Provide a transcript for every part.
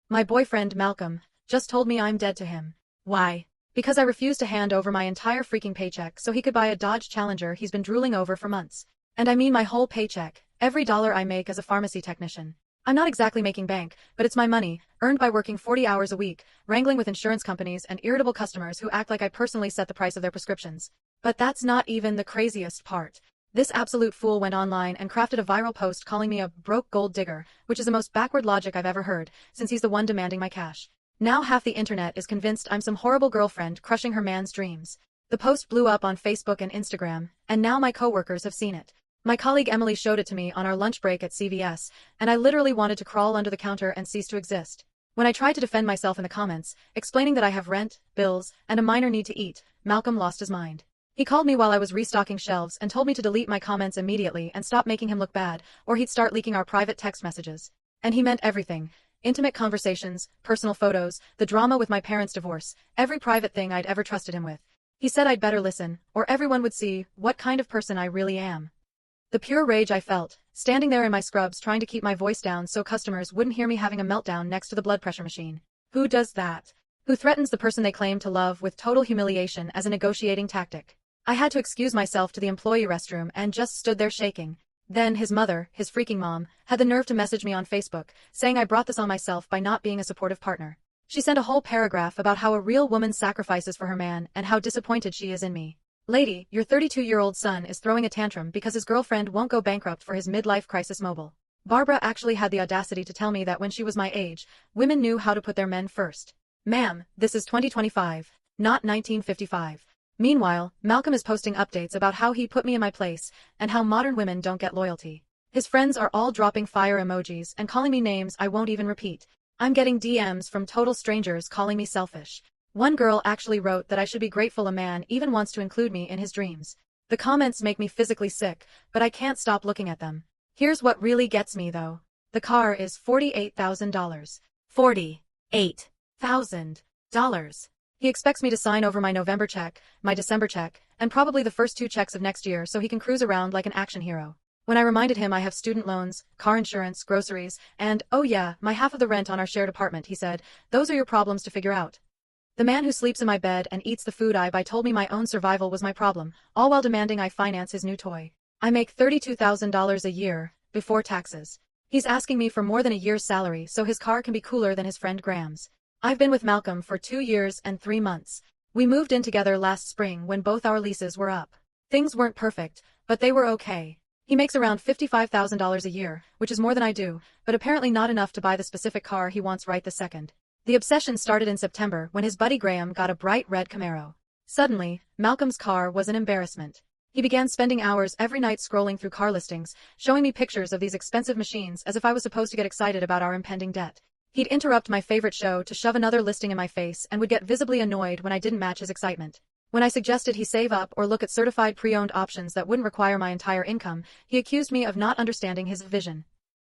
My boyfriend, Malcolm, just told me I'm dead to him. Why? Because I refused to hand over my entire freaking paycheck so he could buy a Dodge Challenger he's been drooling over for months. And I mean my whole paycheck, every dollar I make as a pharmacy technician. I'm not exactly making bank, but it's my money, earned by working 40 hours a week, wrangling with insurance companies and irritable customers who act like I personally set the price of their prescriptions. But that's not even the craziest part. This absolute fool went online and crafted a viral post calling me a broke gold digger, which is the most backward logic I've ever heard, since he's the one demanding my cash. Now half the internet is convinced I'm some horrible girlfriend crushing her man's dreams. The post blew up on Facebook and Instagram, and now my coworkers have seen it. My colleague Emily showed it to me on our lunch break at CVS, and I literally wanted to crawl under the counter and cease to exist. When I tried to defend myself in the comments, explaining that I have rent, bills, and a minor need to eat, Malcolm lost his mind. He called me while I was restocking shelves and told me to delete my comments immediately and stop making him look bad, or he'd start leaking our private text messages. And he meant everything. Intimate conversations, personal photos, the drama with my parents' divorce, every private thing I'd ever trusted him with. He said I'd better listen, or everyone would see what kind of person I really am. The pure rage I felt, standing there in my scrubs trying to keep my voice down so customers wouldn't hear me having a meltdown next to the blood pressure machine. Who does that? Who threatens the person they claim to love with total humiliation as a negotiating tactic? I had to excuse myself to the employee restroom and just stood there shaking. Then his mother, his freaking mom, had the nerve to message me on Facebook, saying I brought this on myself by not being a supportive partner. She sent a whole paragraph about how a real woman sacrifices for her man and how disappointed she is in me. Lady, your 32-year-old son is throwing a tantrum because his girlfriend won't go bankrupt for his midlife crisis mobile. Barbara actually had the audacity to tell me that when she was my age, women knew how to put their men first. Ma'am, this is 2025, not 1955. Meanwhile, Malcolm is posting updates about how he put me in my place and how modern women don't get loyalty. His friends are all dropping fire emojis and calling me names I won't even repeat. I'm getting DMs from total strangers calling me selfish. One girl actually wrote that I should be grateful a man even wants to include me in his dreams. The comments make me physically sick, but I can't stop looking at them. Here's what really gets me though. The car is $48,000. $48,000. He expects me to sign over my November check, my December check, and probably the first 2 checks of next year so he can cruise around like an action hero. When I reminded him I have student loans, car insurance, groceries, and, oh yeah, my half of the rent on our shared apartment, he said, those are your problems to figure out. The man who sleeps in my bed and eats the food I buy told me my own survival was my problem, all while demanding I finance his new toy. I make $32,000 a year, before taxes. He's asking me for more than a year's salary so his car can be cooler than his friend Graham's. I've been with Malcolm for 2 years and 3 months. We moved in together last spring when both our leases were up. Things weren't perfect, but they were okay. He makes around $55,000 a year, which is more than I do, but apparently not enough to buy the specific car he wants right this second. The obsession started in September when his buddy Graham got a bright red Camaro. Suddenly, Malcolm's car was an embarrassment. He began spending hours every night scrolling through car listings, showing me pictures of these expensive machines as if I was supposed to get excited about our impending debt. He'd interrupt my favorite show to shove another listing in my face and would get visibly annoyed when I didn't match his excitement. When I suggested he save up or look at certified pre-owned options that wouldn't require my entire income, he accused me of not understanding his vision.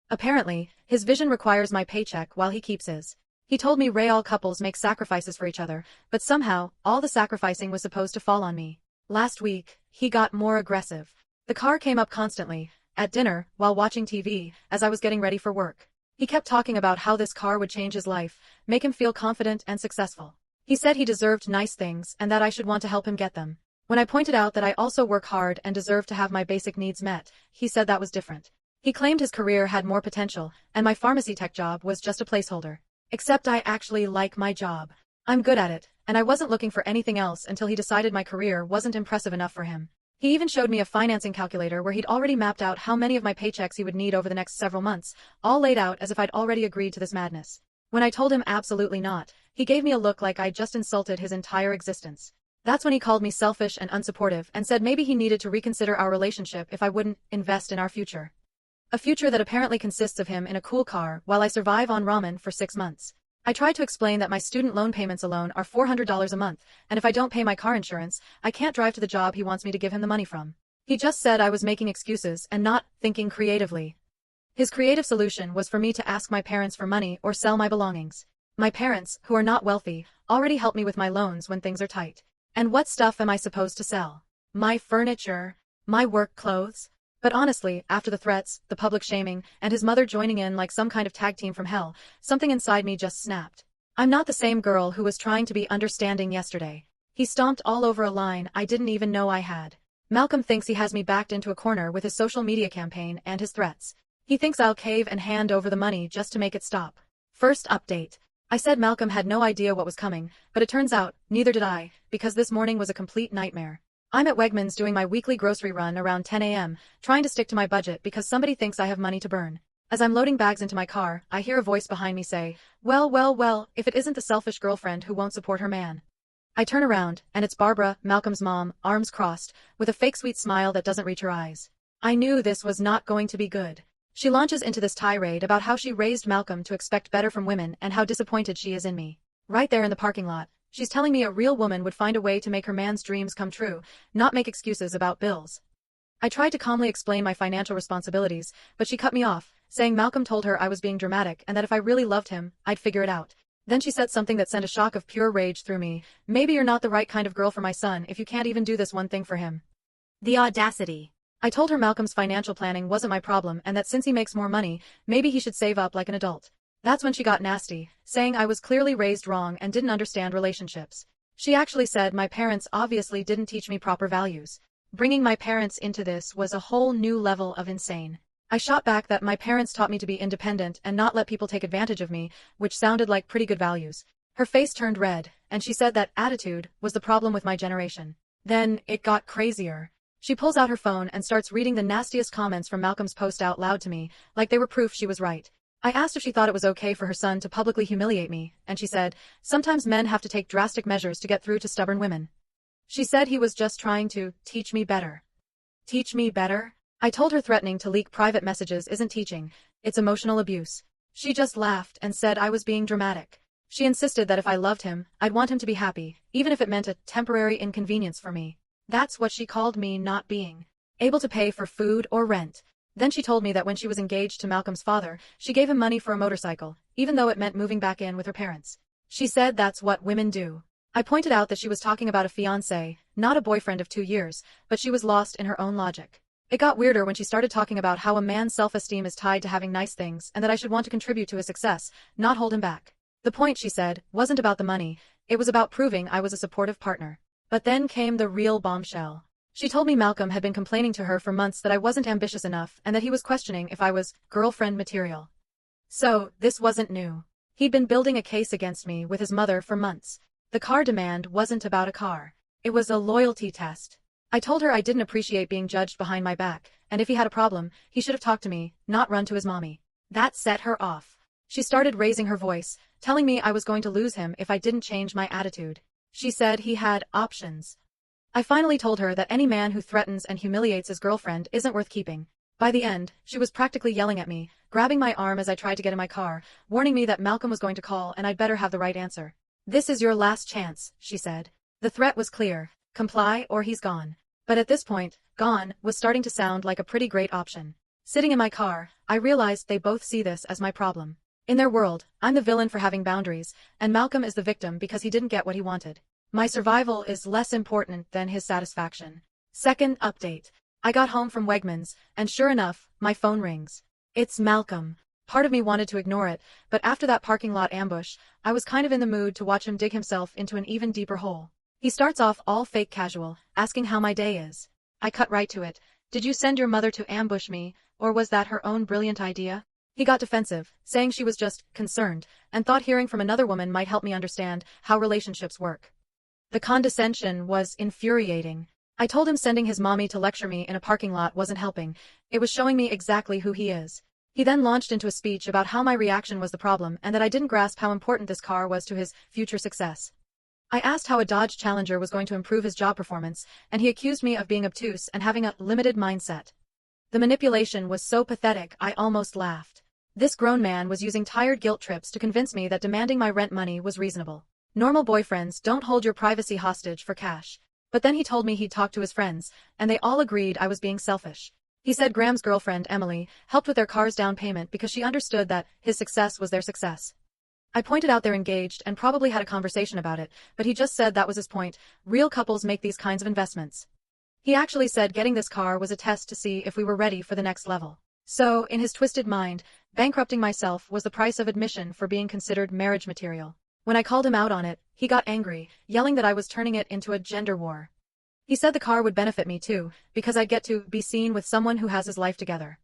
Apparently, his vision requires my paycheck while he keeps his. He told me all couples make sacrifices for each other, but somehow, all the sacrificing was supposed to fall on me. Last week, he got more aggressive. The car came up constantly, at dinner, while watching TV, as I was getting ready for work. He kept talking about how this car would change his life, make him feel confident and successful. He said he deserved nice things and that I should want to help him get them. When I pointed out that I also work hard and deserve to have my basic needs met, he said that was different. He claimed his career had more potential, and my pharmacy tech job was just a placeholder. Except I actually like my job. I'm good at it, and I wasn't looking for anything else until he decided my career wasn't impressive enough for him. He even showed me a financing calculator where he'd already mapped out how many of my paychecks he would need over the next several months, all laid out as if I'd already agreed to this madness. When I told him absolutely not, he gave me a look like I'd just insulted his entire existence. That's when he called me selfish and unsupportive and said maybe he needed to reconsider our relationship if I wouldn't invest in our future. A future that apparently consists of him in a cool car while I survive on ramen for 6 months. I tried to explain that my student loan payments alone are $400 a month, and if I don't pay my car insurance, I can't drive to the job he wants me to give him the money from. He just said I was making excuses and not thinking creatively. His creative solution was for me to ask my parents for money or sell my belongings. My parents, who are not wealthy, already help me with my loans when things are tight. And what stuff am I supposed to sell? My furniture? My work clothes? But honestly, after the threats, the public shaming, and his mother joining in like some kind of tag team from hell, something inside me just snapped. I'm not the same girl who was trying to be understanding yesterday. He stomped all over a line I didn't even know I had. Malcolm thinks he has me backed into a corner with his social media campaign and his threats. He thinks I'll cave and hand over the money just to make it stop. First update. I said Malcolm had no idea what was coming, but it turns out, neither did I, because this morning was a complete nightmare. I'm at Wegmans doing my weekly grocery run around 10 a.m., trying to stick to my budget because somebody thinks I have money to burn. As I'm loading bags into my car, I hear a voice behind me say, well, if it isn't the selfish girlfriend who won't support her man. I turn around, and it's Barbara, Malcolm's mom, arms crossed, with a fake sweet smile that doesn't reach her eyes. I knew this was not going to be good. She launches into this tirade about how she raised Malcolm to expect better from women and how disappointed she is in me. Right there in the parking lot, she's telling me a real woman would find a way to make her man's dreams come true, not make excuses about bills. I tried to calmly explain my financial responsibilities, but she cut me off, saying Malcolm told her I was being dramatic and that if I really loved him, I'd figure it out. Then she said something that sent a shock of pure rage through me. Maybe you're not the right kind of girl for my son if you can't even do this one thing for him. The audacity. I told her Malcolm's financial planning wasn't my problem and that since he makes more money, maybe he should save up like an adult. That's when she got nasty, saying I was clearly raised wrong and didn't understand relationships. She actually said my parents obviously didn't teach me proper values. Bringing my parents into this was a whole new level of insane. I shot back that my parents taught me to be independent and not let people take advantage of me, which sounded like pretty good values. Her face turned red, and she said that attitude was the problem with my generation. Then, it got crazier. She pulls out her phone and starts reading the nastiest comments from Malcolm's post out loud to me, like they were proof she was right. I asked if she thought it was okay for her son to publicly humiliate me, and she said, sometimes men have to take drastic measures to get through to stubborn women. She said he was just trying to teach me better. Teach me better? I told her threatening to leak private messages isn't teaching, it's emotional abuse. She just laughed and said I was being dramatic. She insisted that if I loved him, I'd want him to be happy, even if it meant a temporary inconvenience for me. That's what she called me not being able to pay for food or rent. Then she told me that when she was engaged to Malcolm's father, she gave him money for a motorcycle, even though it meant moving back in with her parents. She said that's what women do. I pointed out that she was talking about a fiancé, not a boyfriend of 2 years, but she was lost in her own logic. It got weirder when she started talking about how a man's self-esteem is tied to having nice things and that I should want to contribute to his success, not hold him back. The point, she said, wasn't about the money, it was about proving I was a supportive partner. But then came the real bombshell. She told me Malcolm had been complaining to her for months that I wasn't ambitious enough and that he was questioning if I was girlfriend material. So, this wasn't new. He'd been building a case against me with his mother for months. The car demand wasn't about a car. It was a loyalty test. I told her I didn't appreciate being judged behind my back, and if he had a problem, he should have talked to me, not run to his mommy. That set her off. She started raising her voice, telling me I was going to lose him if I didn't change my attitude. She said he had options. I finally told her that any man who threatens and humiliates his girlfriend isn't worth keeping. By the end, she was practically yelling at me, grabbing my arm as I tried to get in my car, warning me that Malcolm was going to call and I'd better have the right answer. This is your last chance, she said. The threat was clear. Comply or he's gone. But at this point, gone was starting to sound like a pretty great option. Sitting in my car, I realized they both see this as my problem. In their world, I'm the villain for having boundaries, and Malcolm is the victim because he didn't get what he wanted. My survival is less important than his satisfaction. Second update. I got home from Wegmans, and sure enough, my phone rings. It's Malcolm. Part of me wanted to ignore it, but after that parking lot ambush, I was kind of in the mood to watch him dig himself into an even deeper hole. He starts off all fake casual, asking how my day is. I cut right to it. Did you send your mother to ambush me, or was that her own brilliant idea? He got defensive, saying she was just concerned, and thought hearing from another woman might help me understand how relationships work. The condescension was infuriating. I told him sending his mommy to lecture me in a parking lot wasn't helping. It was showing me exactly who he is. He then launched into a speech about how my reaction was the problem and that I didn't grasp how important this car was to his future success. I asked how a Dodge Challenger was going to improve his job performance, and he accused me of being obtuse and having a limited mindset. The manipulation was so pathetic I almost laughed. This grown man was using tired guilt trips to convince me that demanding my rent money was reasonable. Normal boyfriends don't hold your privacy hostage for cash. But then he told me he'd talked to his friends, and they all agreed I was being selfish. He said Graham's girlfriend, Emily, helped with their car's down payment because she understood that his success was their success. I pointed out they're engaged and probably had a conversation about it, but he just said that was his point. Real couples make these kinds of investments. He actually said getting this car was a test to see if we were ready for the next level. So, in his twisted mind, bankrupting myself was the price of admission for being considered marriage material. When I called him out on it, he got angry, yelling that I was turning it into a gender war. He said the car would benefit me too, because I'd get to be seen with someone who has his life together.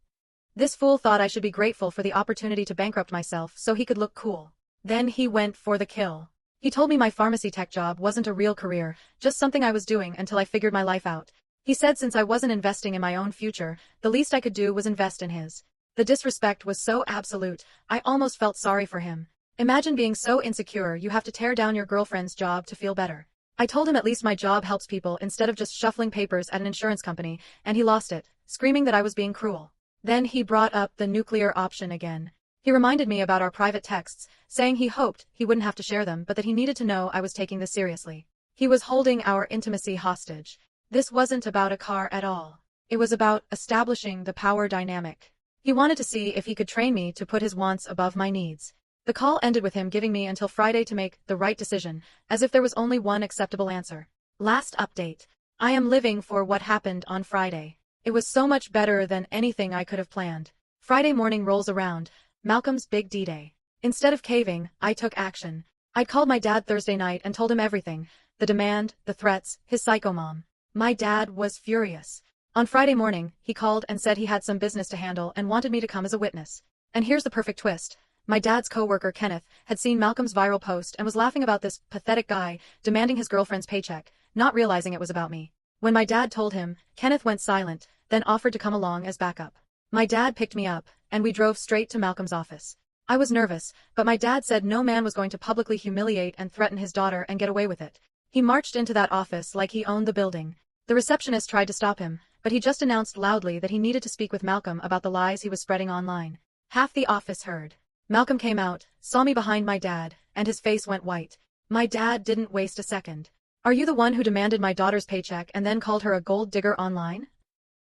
This fool thought I should be grateful for the opportunity to bankrupt myself so he could look cool. Then he went for the kill. He told me my pharmacy tech job wasn't a real career, just something I was doing until I figured my life out. He said since I wasn't investing in my own future, the least I could do was invest in his. The disrespect was so absolute, I almost felt sorry for him. Imagine being so insecure you have to tear down your girlfriend's job to feel better. I told him at least my job helps people instead of just shuffling papers at an insurance company, and he lost it, screaming that I was being cruel. Then he brought up the nuclear option again. He reminded me about our private texts, saying he hoped he wouldn't have to share them but that he needed to know I was taking this seriously. He was holding our intimacy hostage. This wasn't about a car at all. It was about establishing the power dynamic. He wanted to see if he could train me to put his wants above my needs. The call ended with him giving me until Friday to make the right decision, as if there was only one acceptable answer. Last update. I am living for what happened on Friday. It was so much better than anything I could have planned. Friday morning rolls around, Malcolm's big D-Day. Instead of caving, I took action. I'd called my dad Thursday night and told him everything. The demand, the threats, his psycho mom. My dad was furious. On Friday morning, he called and said he had some business to handle and wanted me to come as a witness. And here's the perfect twist. My dad's coworker Kenneth had seen Malcolm's viral post and was laughing about this pathetic guy demanding his girlfriend's paycheck, not realizing it was about me. When my dad told him, Kenneth went silent, then offered to come along as backup. My dad picked me up, and we drove straight to Malcolm's office. I was nervous, but my dad said no man was going to publicly humiliate and threaten his daughter and get away with it. He marched into that office like he owned the building. The receptionist tried to stop him, but he just announced loudly that he needed to speak with Malcolm about the lies he was spreading online. Half the office heard. Malcolm came out, saw me behind my dad, and his face went white. My dad didn't waste a second. Are you the one who demanded my daughter's paycheck and then called her a gold digger online?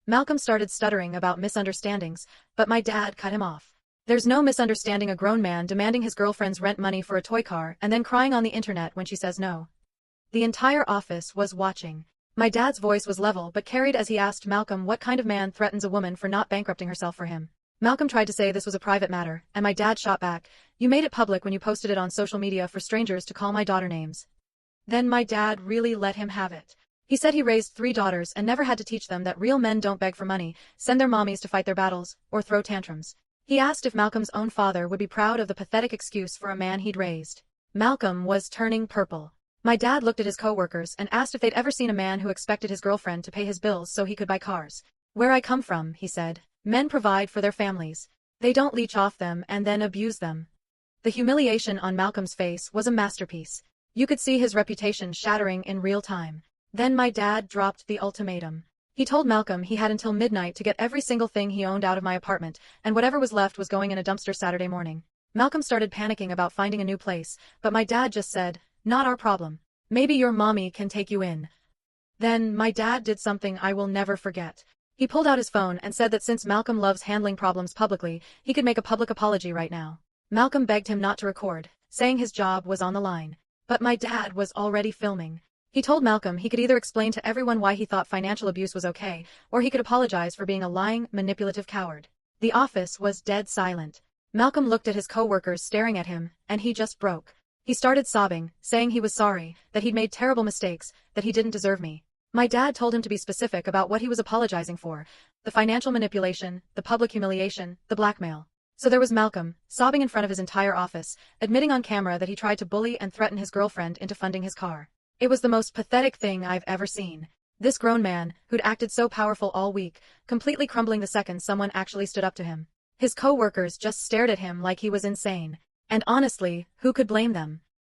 Malcolm started stuttering about misunderstandings, but my dad cut him off. There's no misunderstanding a grown man demanding his girlfriend's rent money for a toy car and then crying on the internet when she says no. The entire office was watching. My dad's voice was level but carried as he asked Malcolm what kind of man threatens a woman for not bankrupting herself for him. Malcolm tried to say this was a private matter, and my dad shot back, "You made it public when you posted it on social media for strangers to call my daughter names." Then my dad really let him have it. He said he raised 3 daughters and never had to teach them that real men don't beg for money, send their mommies to fight their battles, or throw tantrums. He asked if Malcolm's own father would be proud of the pathetic excuse for a man he'd raised. Malcolm was turning purple. My dad looked at his coworkers and asked if they'd ever seen a man who expected his girlfriend to pay his bills so he could buy cars. "Where I come from," he said, "men provide for their families. They don't leech off them and then abuse them." The humiliation on Malcolm's face was a masterpiece. You could see his reputation shattering in real time. Then my dad dropped the ultimatum. He told Malcolm he had until midnight to get every single thing he owned out of my apartment, and whatever was left was going in a dumpster Saturday morning. Malcolm started panicking about finding a new place, but my dad just said, "Not our problem. Maybe your mommy can take you in." Then my dad did something I will never forget. He pulled out his phone and said that since Malcolm loves handling problems publicly, he could make a public apology right now. Malcolm begged him not to record, saying his job was on the line. But my dad was already filming. He told Malcolm he could either explain to everyone why he thought financial abuse was okay, or he could apologize for being a lying, manipulative coward. The office was dead silent. Malcolm looked at his coworkers staring at him, and he just broke. He started sobbing, saying he was sorry, that he'd made terrible mistakes, that he didn't deserve me. My dad told him to be specific about what he was apologizing for: the financial manipulation, the public humiliation, the blackmail. So there was Malcolm, sobbing in front of his entire office, admitting on camera that he tried to bully and threaten his girlfriend into funding his car. It was the most pathetic thing I've ever seen. This grown man, who'd acted so powerful all week, completely crumbling the second someone actually stood up to him. His co-workers just stared at him like he was insane. And honestly, who could blame them?